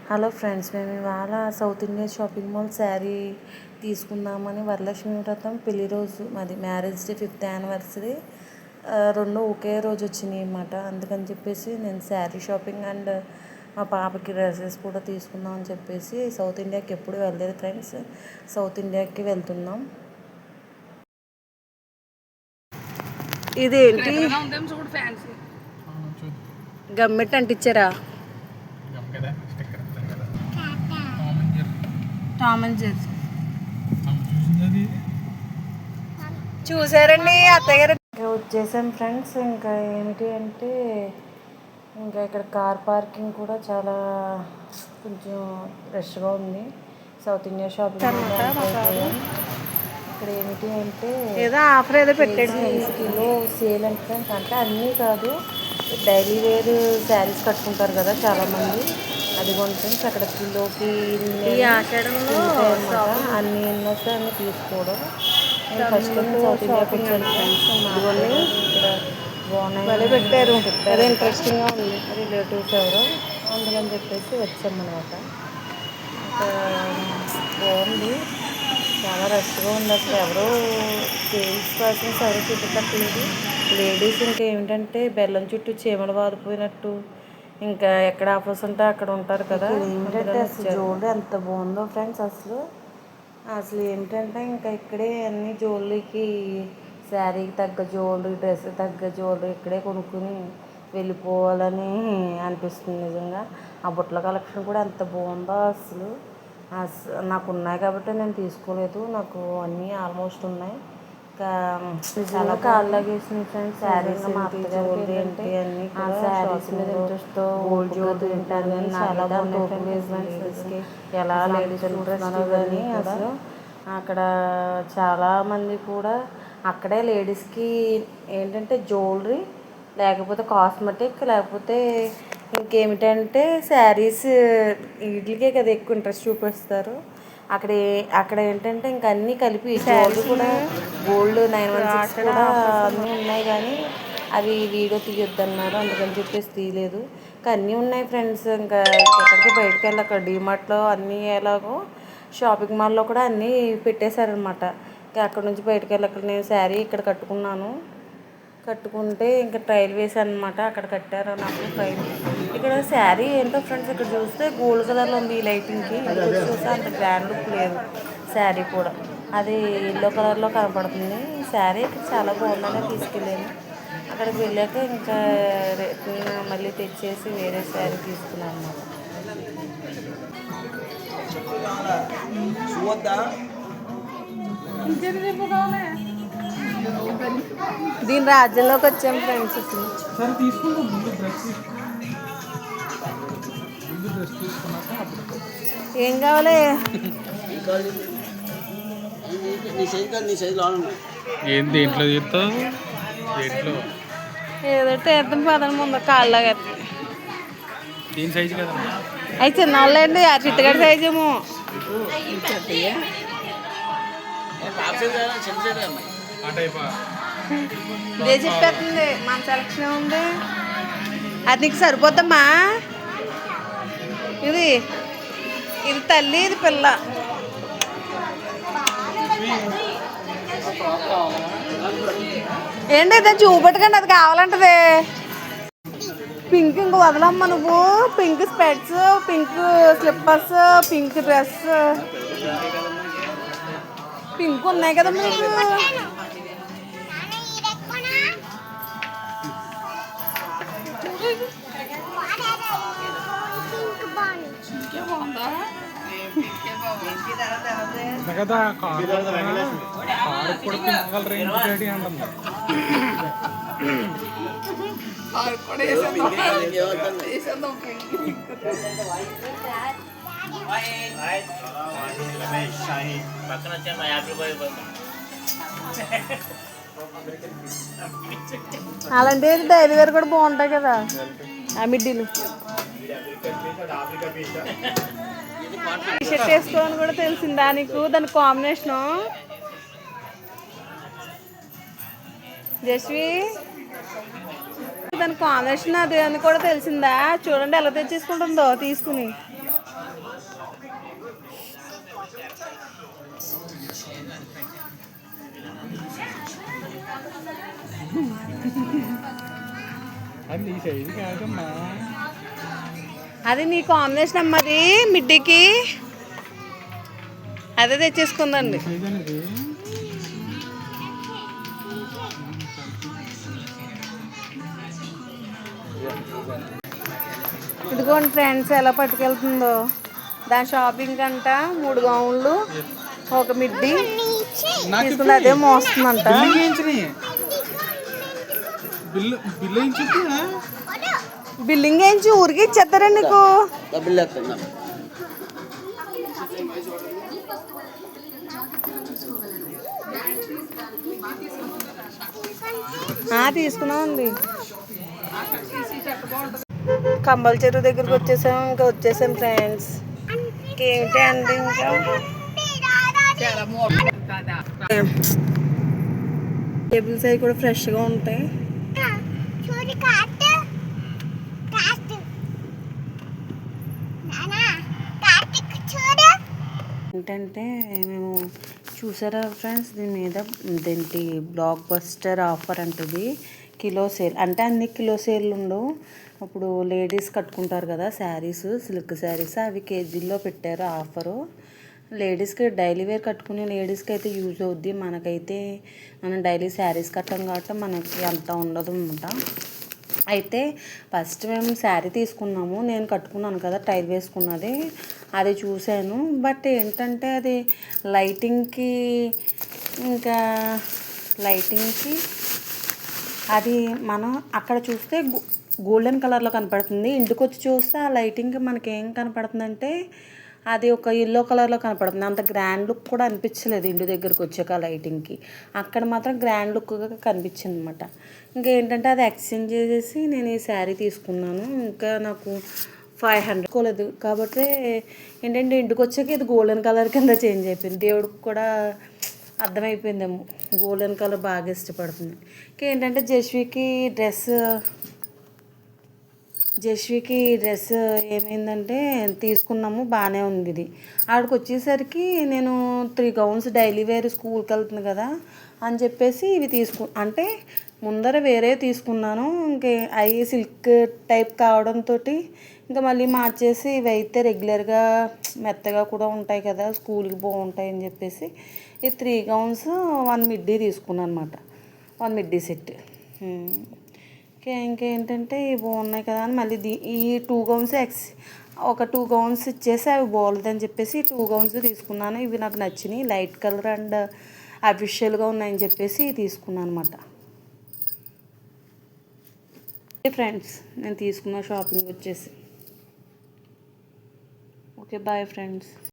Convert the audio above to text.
Hello friends, మేము ఇవాళ south India shopping mall sari తీసుకుందామని వరలక్ష్మి వ్రతం పెళ్లి రోజు మాది మ్యారేజ్ డే 5th యానివర్సరీ రెండు ఒకే రోజు వచ్చినాయి అన్నమాట. అందుకని చెప్పేసి నేను శారీ షాపింగ్ అండ్ మా పాపకి డ్రెస్సెస్ కూడా తీసుకుందాం అని చెప్పేసి సౌత్ ఇండియాకి ఎప్పుడు వెళ్ళలేదు ఫ్రెండ్స్. సౌత్ ఇండియాకి వెళ్తున్నాం. ఇదేంటి గమ్మెట్ అంటించారా? టామ్ అండ్ జెర్రీ చూసారండి అత్తయ్య గారు. ఇంకా వచ్చేసాం ఫ్రెండ్స్. ఇంకా ఏమిటి అంటే ఇంకా ఇక్కడ కార్ పార్కింగ్ కూడా చాలా కొంచెం రష్గా ఉంది. సౌత్ ఇండియా షాపింగ్ ఇక్కడ ఏమిటి అంటే ఏదో ఆఫర్ ఏదో పెట్టాడు కిలో సేల్ అంటే ఫ్రెండ్స్. అంటే అన్నీ కాదు, డైలీ వేర్ శారీస్ కట్టుకుంటారు కదా చాలామంది, అది ఫ్రెండ్స్. అక్కడ కిలోకి అన్ని వస్తే అన్నీ తీసుకోవడం. నేను ఫస్ట్ టైం సౌత్ ఇండియాకి వచ్చాను ఫ్రెండ్స్. ఇక్కడ బాగున్నాయి పెట్టారు, అదే ఇంట్రెస్టింగ్గా ఉంది. రిలేటివ్స్ ఎవరు అందుకని చెప్పేసి వచ్చామన్నమాట. ఇంకా బాగుంది, చాలా రష్గా ఉంది. అసలు ఎవరో సేల్స్ పర్సన్స్ ఎవరు చుట్టుపక్కలేదు. లేడీస్ ఇంకా ఏమిటంటే బెల్లం చుట్టూ చీమలు వారిపోయినట్టు ఇంకా ఎక్కడ ఆఫర్స్ ఉంటే అక్కడ ఉంటారు కదా. ఏంటంటే అసలు జ్యువెలరీ ఎంత బాగుందో ఫ్రెండ్స్. అసలు ఏంటంటే ఇంకా ఇక్కడే అన్ని జ్యువెలరీకి శారీకి తగ్గ జ్యువెలరీ, డ్రెస్ తగ్గ జ్యువెలరీ ఇక్కడే కొనుక్కుని వెళ్ళిపోవాలని అనిపిస్తుంది నిజంగా. ఆ బుట్టల కలెక్షన్ కూడా ఎంత బాగుందో అసలు. నాకు ఉన్నాయి కాబట్టి నేను తీసుకోలేదు, నాకు అన్నీ ఆల్మోస్ట్ ఉన్నాయి. ఇంకా చాలా కాళ్ళగా వేసినాయి ఫ్రెండ్స్. శారీస్ మా అత్తగారికి ఏంటి అన్నీ శారీస్ మీద ఇంట్రెస్ట్తో ఓల్డ్ జ్యువెలరీ ఉంటారు. చాలా బాగున్నాయి ఎలా లేడీస్ ఇంట్రెస్ట్ కానీ అసలు అక్కడ చాలామంది కూడా అక్కడే లేడీస్కి ఏంటంటే జ్యువెలరీ, లేకపోతే కాస్మెటిక్, లేకపోతే ఇంకేమిటంటే శారీస్, వీటికే కదా ఎక్కువ ఇంట్రెస్ట్ చూపిస్తారు. అక్కడ ఏంటంటే ఇంకా అన్నీ కలిపి జ్యువెలరీ కూడా గోల్డ్ 916 కూడా అన్నీ ఉన్నాయి, కానీ అవి వీడియో తీయొద్దు అన్నారు. అందుకని చెప్పేసి తీయలేదు. ఇంకా అన్నీ ఉన్నాయి ఫ్రెండ్స్. ఇంకా ఎక్కడికి బయటకు వెళ్ళి అక్కడ డీమార్ట్లో అన్నీ ఎలాగో షాపింగ్ మాల్లో కూడా అన్నీ పెట్టేశారనమాట. ఇంకా అక్కడ నుంచి బయటకు వెళ్ళి అక్కడ నేను శారీ ఇక్కడ కట్టుకుంటే ఇంకా ట్రైల్ వేసాను అనమాట. అక్కడ కట్టారు నాకు ట్రైల్. ఇక్కడ శారీ ఏంటో ఫ్రెండ్స్, ఇక్కడ చూస్తే గోల్డ్ కలర్లో ఉంది ఈ లైటింగ్కి. చూస్తే అంత గ్రాండ్ లుక్ లేదు శారీ కూడా, అది ఎల్లో కలర్లో కనపడుతుంది. శారీ ఇక్కడ చాలా బాగుందనే తీసుకెళ్ళాను. అక్కడికి వెళ్ళాక ఇంకా మళ్ళీ తెచ్చేసి వేరే శారీ తీసుకున్నాను అనమాట. దీని రాజ్యంలోకి వచ్చాం ఫ్రెండ్స్. ఏం కావాలి? ఏంటి ఇంట్లో తీస్తావు? ఏదో తీర్థం పదం ముందు కాళ్ళగా దీని సైజు కదా అవి చిన్న వాళ్ళండి. ఆ చిత్తగడి సైజు ఏమో ఇదే చెప్పేస్తుంది. మన సెలక్షన్ ఉంది, అది నీకు సరిపోద్దమ్మా. ఇది తల్లి, ఇది పిల్ల. ఏంటి ఇదే చూపెట్టకండి, అది కావాలంటది. పింక్ ఇంక వదలమ్మా నువ్వు. Pink specs, pink slippers, pink dress, pink ఉన్నాయి కదా మీకు. కదా కారు కూడా పింక్ కలర్ ఏంటి అంటుంది. అలాంటివి డైలీ వేర్ కూడా బాగుంటాయి కదా ఆ మిడ్డీలు. టీషర్ట్ వేసుకోవాలని కూడా తెలిసిందా నీకు? దాని కాంబినేషను జస్వి, దాని కాంబినేషన్ అది అని కూడా తెలిసిందా? చూడండి ఎలా తెచ్చేసుకుంటుందో తీసుకుని. అది ఈ సైజు కాదమ్మా. అది నీ కాంబినేషన్ అమ్మది మిడ్డీకి. అదే తెచ్చేసుకుందండి. సైజు అనేది ఇదిగోండి ఫ్రెండ్స్ ఎలా పట్టుకెళ్తుందో. దాని షాపింగ్ అంట 3 గౌన్లు ఒక మిడ్డీ తీసుకుంది. అదే మోస్తుందంట. బిల్లింగ్ వేయించి ఊరికి ఇచ్చేస్తారండి నీకు. తీసుకున్నామండి. కంబల్ చెరువు దగ్గరికి వచ్చేసాం. ఇంకా వచ్చేసాం ఫ్రెండ్స్. ఇంకేంటి అండి ఇంకా టేబుల్స్ అవి కూడా ఫ్రెష్గా ఉంటాయి. ఏంటంటే మేము చూసారా ఫ్రెండ్స్, దీని మీద ఇదేంటి బ్లాక్ బస్టర్ ఆఫర్ అంటుంది. కిలో సేల్ అంటే అన్ని కిలో సేల్ ఉండవు. ఇప్పుడు లేడీస్ కట్టుకుంటారు కదా శారీస్, సిల్క్ శారీస్, అవి కేజీల్లో పెట్టారు ఆఫరు. లేడీస్కి డైలీ వేర్ కట్టుకునే లేడీస్కి అయితే యూజ్ అవుద్ది. మనకైతే మనం డైలీ శారీస్ కట్టాం కాబట్టి మనకి అంత ఉండదు అనమాట. అయితే ఫస్ట్ మేము శారీ తీసుకున్నాము. నేను కట్టుకున్నాను కదా టైల్ వేసుకున్నది, అది చూశాను. బట్ ఏంటంటే అది లైటింగ్కి అది మనం అక్కడ చూస్తే గోల్డెన్ కలర్లో కనపడుతుంది. ఇంటికి వచ్చి చూస్తే ఆ లైటింగ్కి మనకి ఏం కనపడుతుందంటే అది ఒక ఎల్లో కలర్లో కనపడుతుంది. అంత గ్రాండ్ లుక్ కూడా అనిపించలేదు ఇంటి దగ్గరకు వచ్చాక లైటింగ్కి. అక్కడ మాత్రం గ్రాండ్ లుక్గా కనిపించింది అనమాట. ఇంకేంటంటే అది ఎక్స్చేంజ్ చేసేసి నేను ఈ శారీ తీసుకున్నాను. ఇంకా నాకు 500 కోలేదు కాబట్టి ఏంటంటే ఇంటికి వచ్చాక ఇది గోల్డెన్ కలర్ కింద చేంజ్ అయిపోయింది. దేవుడికి కూడా అర్థమైపోయిందేమో గోల్డెన్ కలర్ బాగా ఇష్టపడుతుంది. ఇంకేంటంటే జస్వికి డ్రెస్ ఏమైందంటే తీసుకున్నాము, బాగానే ఉంది. ఇది ఆడికి వచ్చేసరికి నేను 3 గౌన్స్ డైలీ వేర్ స్కూల్కి వెళ్తుంది కదా అని చెప్పేసి ఇవి అంటే ముందర వేరే తీసుకున్నాను. ఇంకే అవి సిల్క్ టైప్ కావడంతో ఇంకా మళ్ళీ మార్చేసి ఇవి అయితే రెగ్యులర్గా మెత్తగా కూడా ఉంటాయి కదా, స్కూల్కి బాగుంటాయి అని చెప్పేసి ఈ 3 గౌన్స్ 1 మిడ్డీ తీసుకున్నాను అనమాట. 1 మిడ్డీ సెట్. ఇంకేంటంటే ఇవి బాగున్నాయి కదా అని మళ్ళీ ఈ 2 గౌన్స్ ఒక 2 గౌన్స్ ఇచ్చేసి అవి బాగోలేదని చెప్పేసి 2 గౌన్స్ తీసుకున్నాను. ఇవి నాకు నచ్చినాయి, లైట్ కలర్ అండ్ అఫిషియల్గా ఉన్నాయని చెప్పేసి తీసుకున్నాను అనమాట. ఫ్రెండ్స్ నేను తీసుకున్న షాపింగ్ వచ్చేసి ఓకే, బాయ్ ఫ్రెండ్స్.